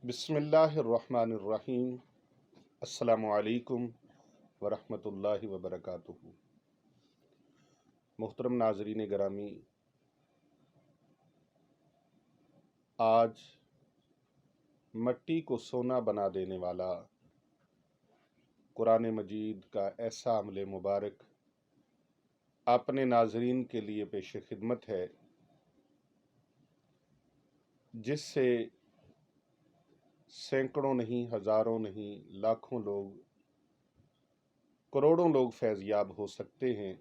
بسم اللہ الرحمن الرحیم۔ السلام علیکم ورحمۃ اللہ وبرکاتہ۔ محترم ناظرین گرامی، آج مٹی کو سونا بنا دینے والا قرآن مجید کا ایسا عمل مبارک اپنے ناظرین کے لیے پیش خدمت ہے، جس سے سینکڑوں نہیں، ہزاروں نہیں، لاکھوں لوگ، کروڑوں لوگ فیض یاب ہو سکتے ہیں،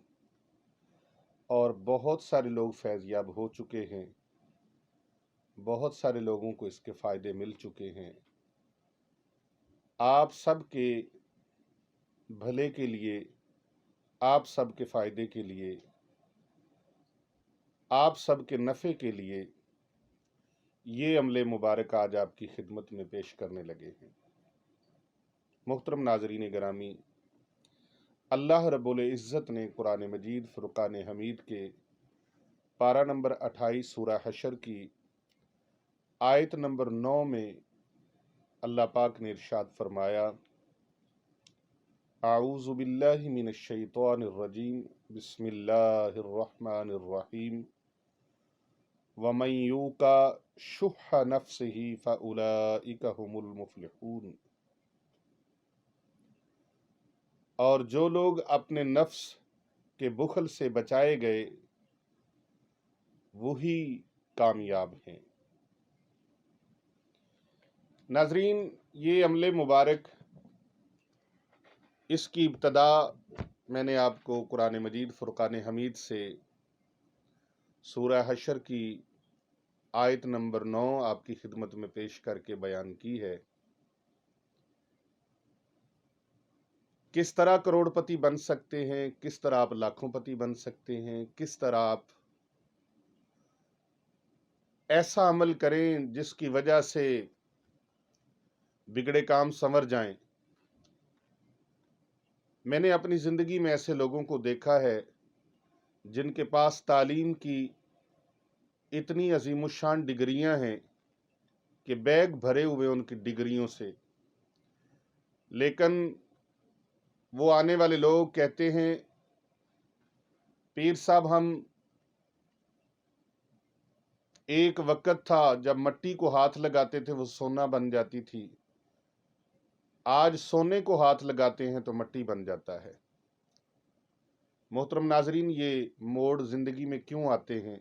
اور بہت سارے لوگ فیض یاب ہو چکے ہیں، بہت سارے لوگوں کو اس کے فائدے مل چکے ہیں۔ آپ سب کے بھلے کے لیے، آپ سب کے فائدے کے لیے، آپ سب کے نفع کے لیے یہ عمل مبارک آج آپ کی خدمت میں پیش کرنے لگے ہیں۔ محترم ناظرین گرامی، اللہ رب العزت نے قرآن مجید فرقان حمید کے پارہ نمبر 28 سورہ حشر کی آیت نمبر 9 میں اللہ پاک نے ارشاد فرمایا، اعوذ باللہ من الشیطان الرجیم، بسم اللہ الرحمن الرحیم، وَمَن یُوقَ شُحَّ نَفْسِهِ فَأُولَئِکَ هُمُ الْمُفْلِحُونَ۔ اور جو لوگ اپنے نفس کے بخل سے بچائے گئے وہی کامیاب ہیں۔ ناظرین، یہ عمل مبارک، اس کی ابتدا میں نے آپ کو قرآن مجید فرقان حمید سے سورہ حشر کی آیت نمبر 9 آپ کی خدمت میں پیش کر کے بیان کی ہے۔ کس طرح کروڑ پتی بن سکتے ہیں، کس طرح آپ لاکھوں پتی بن سکتے ہیں، کس طرح آپ ایسا عمل کریں جس کی وجہ سے بگڑے کام سنور جائیں۔ میں نے اپنی زندگی میں ایسے لوگوں کو دیکھا ہے جن کے پاس تعلیم کی اتنی عظیم الشان ڈگریاں ہیں کہ بیگ بھرے ہوئے ان کی ڈگریوں سے، لیکن وہ آنے والے لوگ کہتے ہیں، پیر صاحب ہم ایک وقت تھا جب مٹی کو ہاتھ لگاتے تھے وہ سونا بن جاتی تھی، آج سونے کو ہاتھ لگاتے ہیں تو مٹی بن جاتا ہے۔ محترم ناظرین، یہ موڑ زندگی میں کیوں آتے ہیں؟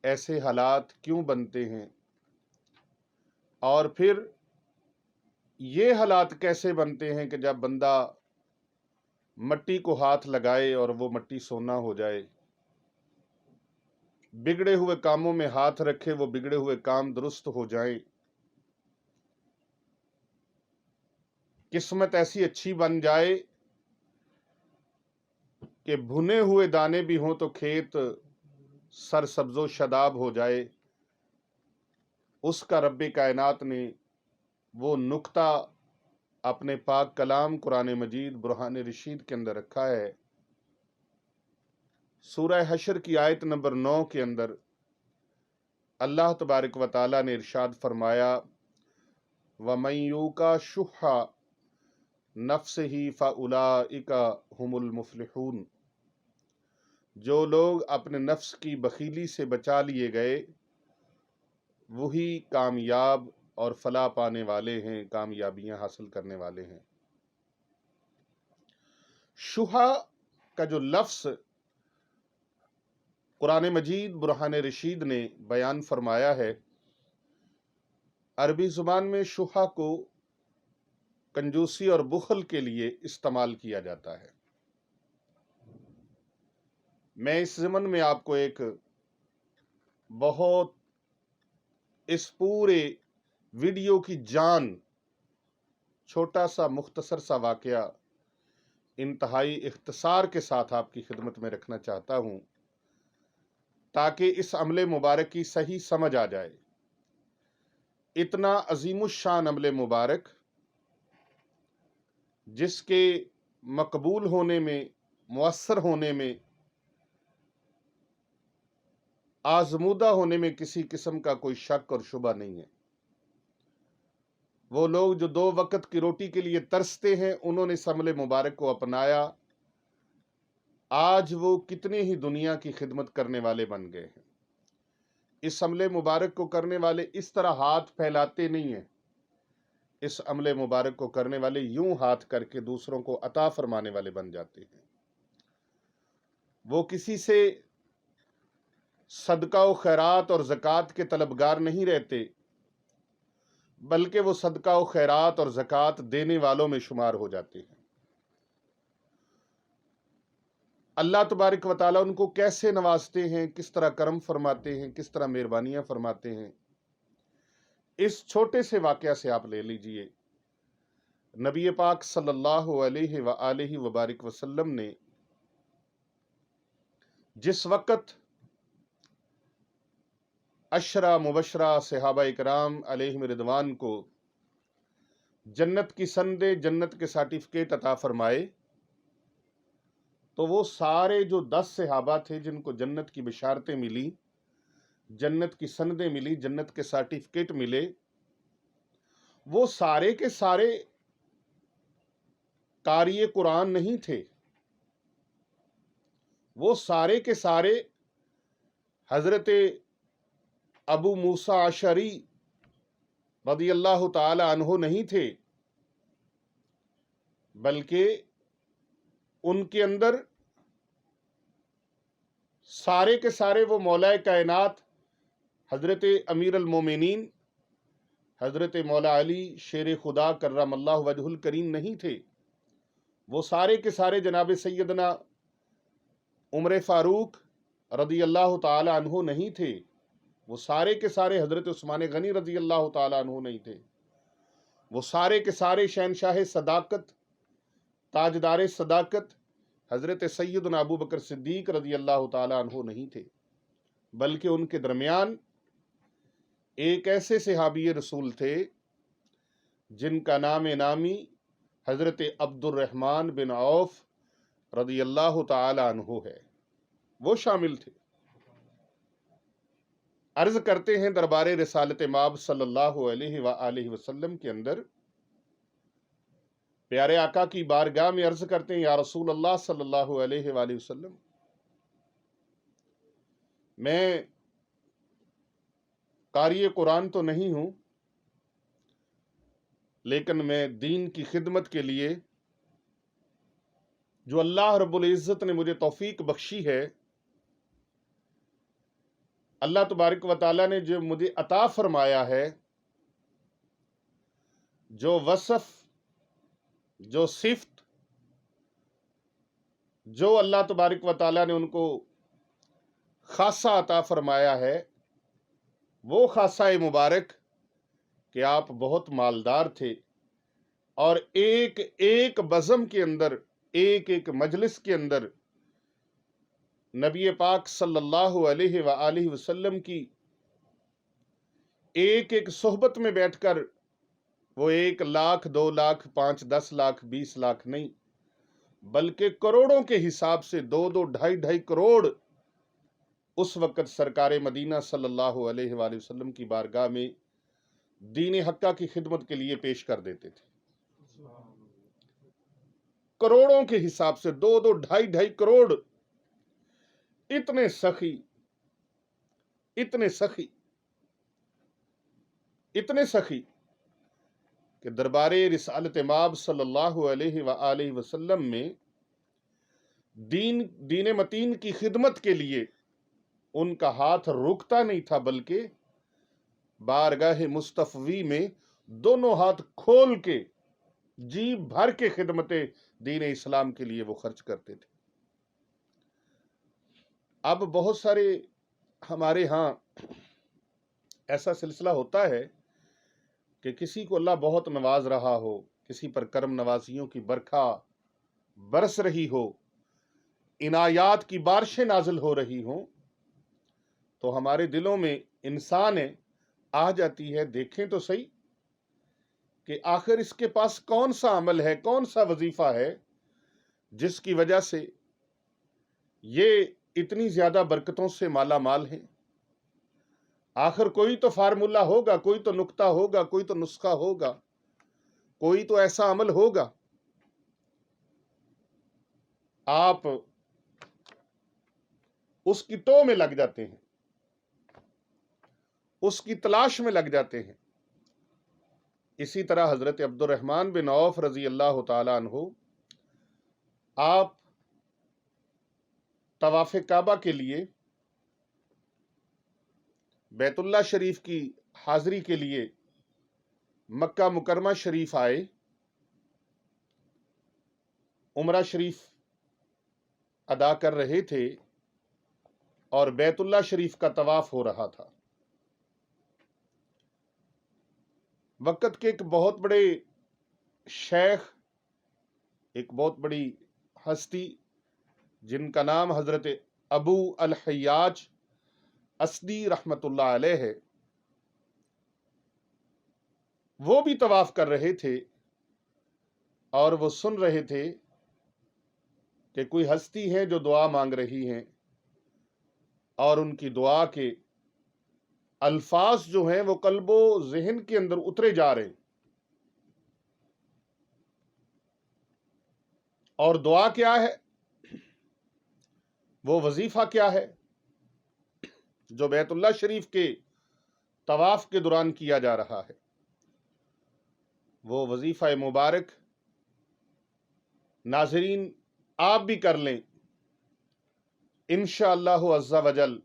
ایسے حالات کیوں بنتے ہیں؟ اور پھر یہ حالات کیسے بنتے ہیں کہ جب بندہ مٹی کو ہاتھ لگائے اور وہ مٹی سونا ہو جائے، بگڑے ہوئے کاموں میں ہاتھ رکھے وہ بگڑے ہوئے کام درست ہو جائیں، قسمت ایسی اچھی بن جائے کہ بھنے ہوئے دانے بھی ہوں تو کھیت سرسبز و شاداب ہو جائے۔ اس کا رب کائنات نے وہ نقطہ اپنے پاک کلام قرآن مجید برہان رشید کے اندر رکھا ہے۔ سورہ حشر کی آیت نمبر 9 کے اندر اللہ تبارک و تعالی نے ارشاد فرمایا، وَمَن یُوقَ شُحَّ نَفْسِهِ فَأُولَئِکَ هُمُ الْمُفْلِحُونَ۔ جو لوگ اپنے نفس کی بخیلی سے بچا لیے گئے وہی کامیاب اور فلاح پانے والے ہیں، کامیابیاں حاصل کرنے والے ہیں۔ شُحَّ کا جو لفظ قرآن مجید برہان رشید نے بیان فرمایا ہے، عربی زبان میں شُحَّ کو کنجوسی اور بخل کے لیے استعمال کیا جاتا ہے۔ میں اس ضمن میں آپ کو ایک بہت اس پورے ویڈیو کی جان چھوٹا سا مختصر سا واقعہ انتہائی اختصار کے ساتھ آپ کی خدمت میں رکھنا چاہتا ہوں تاکہ اس عمل مبارک کی صحیح سمجھ آ جائے۔ اتنا عظیم الشان عمل مبارک جس کے مقبول ہونے میں، مؤثر ہونے میں، آزمودہ ہونے میں کسی قسم کا کوئی شک اور شبہ نہیں ہے۔ وہ لوگ جو 2 وقت کی روٹی کے لیے ترستے ہیں، انہوں نے اس عمل مبارک کو اپنایا، آج وہ کتنے ہی دنیا کی خدمت کرنے والے بن گئے ہیں۔ اس عمل مبارک کو کرنے والے اس طرح ہاتھ پھیلاتے نہیں ہیں، اس عمل مبارک کو کرنے والے یوں ہاتھ کر کے دوسروں کو عطا فرمانے والے بن جاتے ہیں۔ وہ کسی سے صدقہ و خیرات اور زکوٰۃ کے طلبگار نہیں رہتے، بلکہ وہ صدقہ و خیرات اور زکوٰۃ دینے والوں میں شمار ہو جاتے ہیں۔ اللہ تبارک و تعالیٰ ان کو کیسے نوازتے ہیں، کس طرح کرم فرماتے ہیں، کس طرح مہربانیاں فرماتے ہیں، اس چھوٹے سے واقعہ سے آپ لے لیجئے۔ نبی پاک صلی اللہ علیہ وآلہ وبارک وسلم نے جس وقت عشرہ مبشرہ صحابہ اکرام علیہم رضوان کو جنت کی سندیں، جنت کے سرٹیفکیٹ عطا فرمائے، تو وہ سارے جو 10 صحابہ تھے جن کو جنت کی بشارتیں ملی، جنت کی سندیں ملی، جنت کے سرٹیفکیٹ ملے، وہ سارے کے سارے قاری قرآن نہیں تھے، وہ سارے کے سارے حضرت ابو موسیٰ اشعری رضی اللہ تعالی عنہ نہیں تھے، بلکہ ان کے اندر سارے کے سارے وہ مولا کائنات حضرت امیر المومنین حضرت مولا علی شیر خدا کرم اللہ وجہ الکریم نہیں تھے، وہ سارے کے سارے جناب سیدنا عمر فاروق رضی اللہ تعالی عنہ نہیں تھے، وہ سارے کے سارے حضرت عثمان غنی رضی اللہ تعالی عنہ نہیں تھے، وہ سارے کے سارے شہنشاہ صداقت، تاجدار صداقت حضرت سیدنا ابو بکر صدیق رضی اللہ تعالی عنہ نہیں تھے، بلکہ ان کے درمیان ایک ایسے صحابی رسول تھے جن کا نام نامی حضرت عبد الرحمن بن عوف رضی اللہ تعالی عنہ ہے، وہ شامل تھے۔ عرض کرتے ہیں دربار رسالت مآب صلی اللہ علیہ وآلہ وسلم کے اندر، پیارے آقا کی بارگاہ میں عرض کرتے ہیں، یا رسول اللہ صلی اللہ علیہ وآلہ وسلم، میں قاری قرآن تو نہیں ہوں، لیکن میں دین کی خدمت کے لیے جو اللہ رب العزت نے مجھے توفیق بخشی ہے، اللہ تبارک و تعالیٰ نے جو مجھے عطا فرمایا ہے، جو وصف، جو صفت، جو اللہ تبارک و تعالیٰ نے ان کو خاصہ عطا فرمایا ہے، وہ خاصہ مبارک کہ آپ بہت مالدار تھے، اور ایک ایک بزم کے اندر، ایک ایک مجلس کے اندر نبی پاک صلی اللہ علیہ وآلہ وسلم کی ایک ایک صحبت میں بیٹھ کر وہ 1 لاکھ 2 لاکھ 5 10 لاکھ 20 لاکھ نہیں، بلکہ کروڑوں کے حساب سے 2 2 2.5 کروڑ اس وقت سرکار مدینہ صلی اللہ علیہ وآلہ وسلم کی بارگاہ میں دین حقہ کی خدمت کے لیے پیش کر دیتے تھے۔ کروڑوں کے حساب سے 2 2 2.5 کروڑ، اتنے سخی، اتنے سخی، اتنے سخی کہ دربار رسالت مآب صلی اللہ علیہ وآلہ وسلم میں دین متین کی خدمت کے لیے ان کا ہاتھ رکتا نہیں تھا، بلکہ بارگاہ مصطفی میں دونوں ہاتھ کھول کے جی بھر کے خدمت دین اسلام کے لیے وہ خرچ کرتے تھے۔ اب بہت سارے ہمارے ہاں ایسا سلسلہ ہوتا ہے کہ کسی کو اللہ بہت نواز رہا ہو، کسی پر کرم نوازیوں کی برکھا برس رہی ہو، عنایات کی بارشیں نازل ہو رہی ہوں، تو ہمارے دلوں میں انسان آ جاتی ہے، دیکھیں تو صحیح کہ آخر اس کے پاس کون سا عمل ہے، کون سا وظیفہ ہے جس کی وجہ سے یہ اتنی زیادہ برکتوں سے مالا مال ہیں۔ آخر کوئی تو فارمولہ ہوگا، کوئی تو نکتہ ہوگا، کوئی تو نسخہ ہوگا کوئی تو ایسا عمل ہوگا، آپ اس کی ٹو میں لگ جاتے ہیں، اس کی تلاش میں لگ جاتے ہیں۔ اسی طرح حضرت عبد الرحمن بن عوف رضی اللہ تعالی عنہ، آپ طواف کعبہ کے لیے بیت اللہ شریف کی حاضری کے لیے مکہ مکرمہ شریف آئے، عمرہ شریف ادا کر رہے تھے اور بیت اللہ شریف کا طواف ہو رہا تھا۔ وقت کے ایک بہت بڑے شیخ، ایک بہت بڑی ہستی جن کا نام حضرت ابو الحیاج اسدی رحمت اللہ علیہ ہے، وہ بھی طواف کر رہے تھے اور وہ سن رہے تھے کہ کوئی ہستی ہے جو دعا مانگ رہی ہیں اور ان کی دعا کے الفاظ جو ہیں وہ قلب و ذہن کے اندر اترے جا رہے ہیں۔ اور دعا کیا ہے، وہ وظیفہ کیا ہے جو بیت اللہ شریف کے طواف کے دوران کیا جا رہا ہے؟ وہ وظیفہ مبارک ناظرین آپ بھی کر لیں، انشاءاللہ عز و جل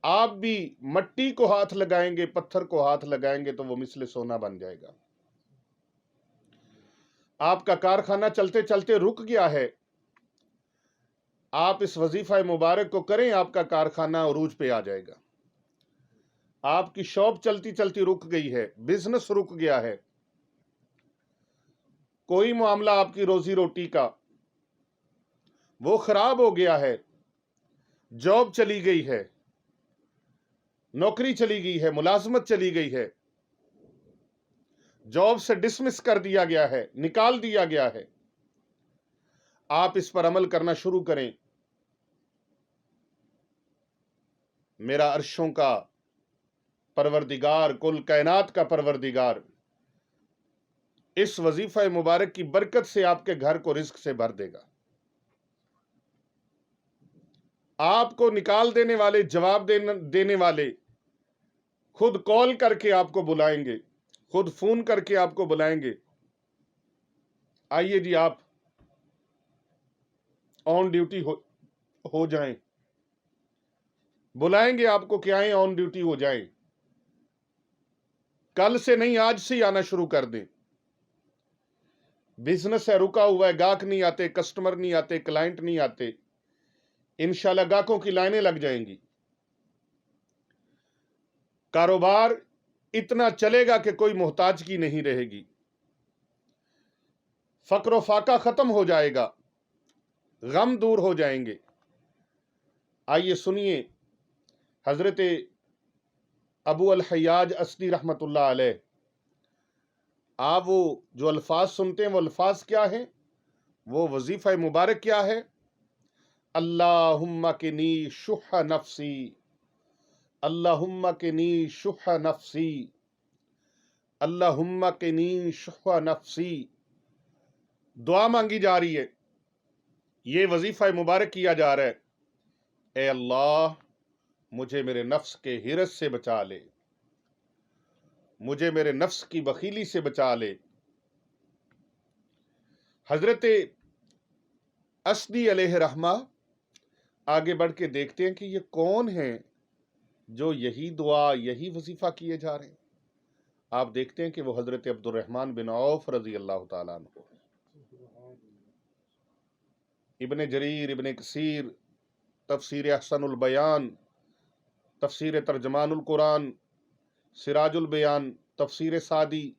آپ بھی مٹی کو ہاتھ لگائیں گے، پتھر کو ہاتھ لگائیں گے تو وہ مثل سونا بن جائے گا۔ آپ کا کارخانہ چلتے چلتے رک گیا ہے، آپ اس وظیفہ مبارک کو کریں، آپ کا کارخانہ عروج پہ آ جائے گا۔ آپ کی شاپ چلتی چلتی رک گئی ہے، بزنس رک گیا ہے، کوئی معاملہ آپ کی روزی روٹی کا وہ خراب ہو گیا ہے، جاب چلی گئی ہے، نوکری چلی گئی ہے، ملازمت چلی گئی ہے، جاب سے ڈسمس کر دیا گیا ہے، نکال دیا گیا ہے، آپ اس پر عمل کرنا شروع کریں۔ میرا عرشوں کا پروردگار، کل کائنات کا پروردگار اس وظیفہ مبارک کی برکت سے آپ کے گھر کو رزق سے بھر دے گا۔ آپ کو نکال دینے والے، جواب دینے والے خود کال کر کے آپ کو بلائیں گے، خود فون کر کے آپ کو بلائیں گے، آئیے جی آپ آن ڈیوٹی ہو جائیں، بلائیں گے آپ کو کہ آئیں آن ڈیوٹی ہو جائیں، کل سے نہیں آج سے ہی آنا شروع کر دیں۔ بزنس ہے رکا ہوا ہے، گاہک نہیں آتے، کسٹمر نہیں آتے، کلائنٹ نہیں آتے، انشاءاللہ گاہکوں کی لائنیں لگ جائیں گی، کاروبار اتنا چلے گا کہ کوئی محتاجگی نہیں رہے گی، فقر و فاقہ ختم ہو جائے گا، غم دور ہو جائیں گے۔ آئیے سنیے حضرت ابو الحیاج اسدی رحمت اللہ علیہ، آپ وہ جو الفاظ سنتے ہیں وہ الفاظ کیا ہیں، وہ وظیفہ مبارک کیا ہے؟ اللہم کنی شح نفسی، اللہم کنی شح نفسی، اللہم کنی شح نفسی، دعا مانگی جا رہی ہے، یہ وظیفہ مبارک کیا جا رہا ہے، اے اللہ مجھے میرے نفس کے حرص سے بچا لے، مجھے میرے نفس کی بخیلی سے بچا لے۔ حضرت اسدی علیہ رحمہ آگے بڑھ کے دیکھتے ہیں کہ یہ کون ہیں جو یہی دعا، یہی وظیفہ کیے جا رہے ہیں۔ آپ دیکھتے ہیں کہ وہ حضرت عبد الرحمن بن عوف رضی اللہ تعالیٰ عنہ، ابن جریر، ابن کثیر، تفسیر احسن البیان، تفسیر ترجمان القرآن، سراج البیان، تفسیر سعدی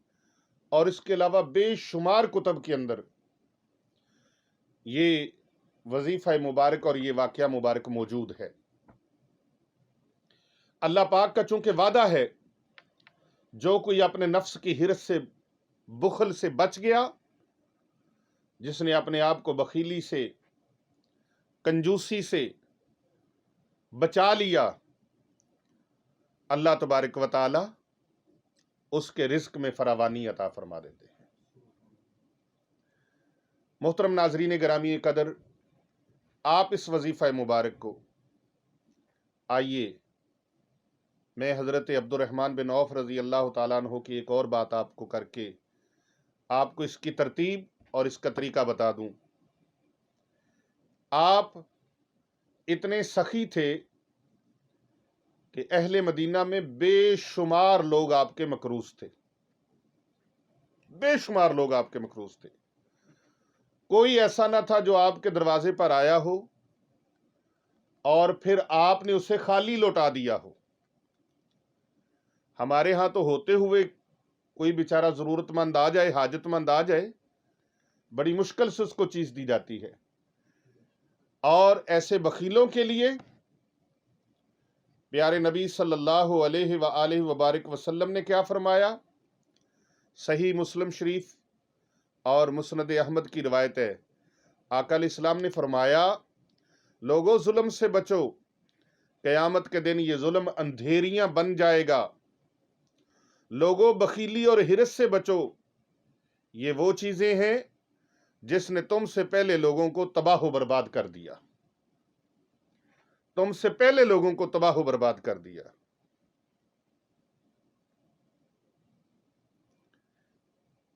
اور اس کے علاوہ بے شمار کتب کے اندر یہ وظیفہ مبارک اور یہ واقعہ مبارک موجود ہے۔ اللہ پاک کا چونکہ وعدہ ہے، جو کوئی اپنے نفس کی حرص سے، بخل سے بچ گیا، جس نے اپنے آپ کو بخیلی سے، کنجوسی سے بچا لیا، اللہ تبارک و تعالی اس کے رزق میں فراوانی عطا فرما دیتے ہیں۔ محترم ناظرین گرامی قدر، آپ اس وظیفہ مبارک کو آئیے میں حضرت عبد الرحمن بن عوف رضی اللہ تعالیٰ عنہ کی ایک اور بات آپ کو کر کے آپ کو اس کی ترتیب اور اس کا طریقہ بتا دوں۔ آپ اتنے سخی تھے کہ اہل مدینہ میں بے شمار لوگ آپ کے مقروض تھے، بے شمار لوگ آپ کے مقروض تھے۔ کوئی ایسا نہ تھا جو آپ کے دروازے پر آیا ہو اور پھر آپ نے اسے خالی لوٹا دیا ہو۔ ہمارے ہاں تو ہوتے ہوئے کوئی بیچارہ ضرورت مند آ جائے، حاجت مند آ جائے، بڑی مشکل سے اس کو چیز دی جاتی ہے۔ اور ایسے بخیلوں کے لیے پیارے نبی صلی اللہ علیہ وآلہ وبارک وسلم نے کیا فرمایا؟ صحیح مسلم شریف اور مسند احمد کی روایت ہے، آقا علیہ السلام نے فرمایا، لوگوں ظلم سے بچو، قیامت کے دن یہ ظلم اندھیریاں بن جائے گا۔ لوگوں بخیلی اور ہرس سے بچو، یہ وہ چیزیں ہیں جس نے تم سے پہلے لوگوں کو تباہ و برباد کر دیا، تم سے پہلے لوگوں کو تباہ و برباد کر دیا۔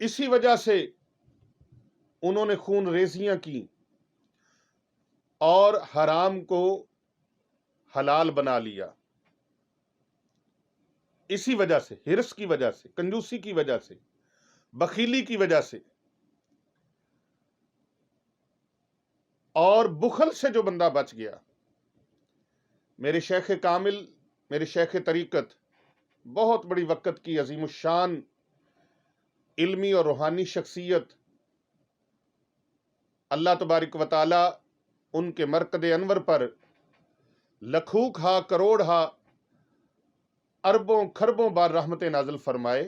اسی وجہ سے انہوں نے خون ریزیاں کی اور حرام کو حلال بنا لیا، اسی وجہ سے، ہرس کی وجہ سے، کنجوسی کی وجہ سے، بخیلی کی وجہ سے۔ اور بخل سے جو بندہ بچ گیا، میرے شیخ کامل، میرے شیخ طریقت، بہت بڑی وقت کی عظیم الشان علمی اور روحانی شخصیت، اللہ تبارک و تعالی ان کے مرقد انور پر لکھوں ہا کروڑ ہا اربوں کھربوں بار رحمت نازل فرمائے۔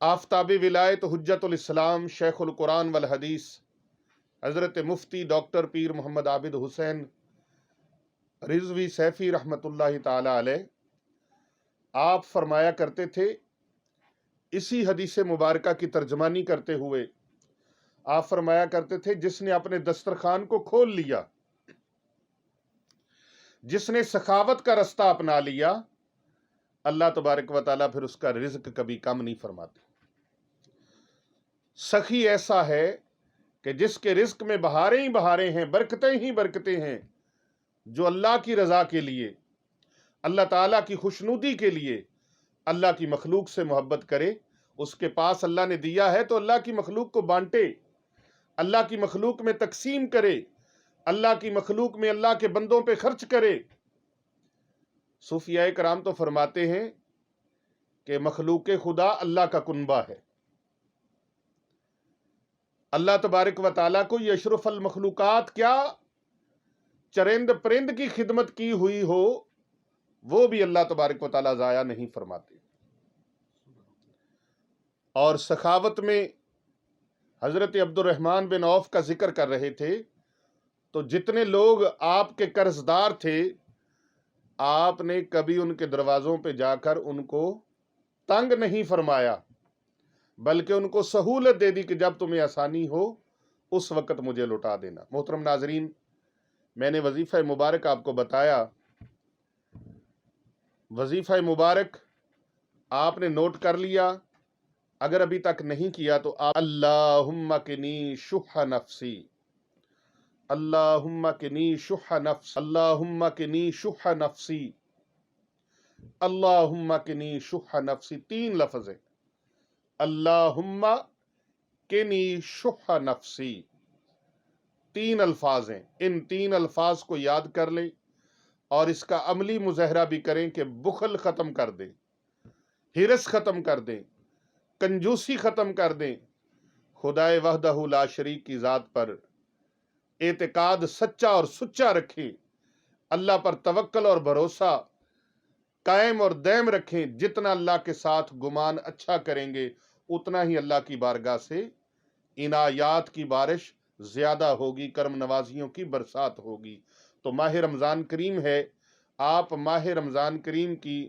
آفتاب ولایت حجت الاسلام شیخ القرآن والحدیث حضرت مفتی ڈاکٹر پیر محمد عابد حسین رضوی سیفی رحمت اللہ تعالی علیہ، آپ فرمایا کرتے تھے، اسی حدیث مبارکہ کی ترجمانی کرتے ہوئے آپ فرمایا کرتے تھے، جس نے اپنے دسترخوان کو کھول لیا، جس نے سخاوت کا رستہ اپنا لیا، اللہ تبارک و تعالیٰ پھر اس کا رزق کبھی کم نہیں فرماتے۔ سخی ایسا ہے کہ جس کے رزق میں بہاریں ہی بہاریں ہیں، برکتیں ہی برکتیں ہیں، جو اللہ کی رضا کے لیے، اللہ تعالیٰ کی خوشنودی کے لیے اللہ کی مخلوق سے محبت کرے، اس کے پاس اللہ نے دیا ہے تو اللہ کی مخلوق کو بانٹے، اللہ کی مخلوق میں تقسیم کرے، اللہ کی مخلوق میں اللہ کے بندوں پہ خرچ کرے۔ صوفیاء کرام تو فرماتے ہیں کہ مخلوق خدا اللہ کا کنبہ ہے۔ اللہ تبارک و تعالیٰ کو یہ اشرف المخلوقات کیا چرند پرند کی خدمت کی ہوئی ہو، وہ بھی اللہ تبارک و تعالیٰ ضائع نہیں فرماتے۔ اور سخاوت میں حضرت عبد الرحمن بن عوف کا ذکر کر رہے تھے، تو جتنے لوگ آپ کے قرض دار تھے، آپ نے کبھی ان کے دروازوں پہ جا کر ان کو تنگ نہیں فرمایا، بلکہ ان کو سہولت دے دی کہ جب تمہیں آسانی ہو اس وقت مجھے لوٹا دینا۔ محترم ناظرین، میں نے وظیفہ مبارک آپ کو بتایا، وظیفہ مبارک آپ نے نوٹ کر لیا، اگر ابھی تک نہیں کیا تو آپ اللہم کنی شح نفسی، اللہم کنی شح نفس، اللہم کنی شح نفسی، اللہم کنی شح نفسی، 3 لفظ ہیں، اللہم کنی شح نفسی، 3 الفاظ ہیں۔ ان 3 الفاظ کو یاد کر لیں اور اس کا عملی مظاہرہ بھی کریں کہ بخل ختم کر دیں، ہرس ختم کر دیں، کنجوسی ختم کر دیں، خدائے وحدہ لا شریک کی ذات پر اعتقاد سچا اور سچا رکھیں، اللہ پر توکل اور بھروسہ قائم اور دائم رکھیں۔ جتنا اللہ کے ساتھ گمان اچھا کریں گے، اتنا ہی اللہ کی بارگاہ سے عنایات کی بارش زیادہ ہوگی، کرم نوازیوں کی برسات ہوگی۔ تو ماہ رمضان کریم ہے، آپ ماہ رمضان کریم کی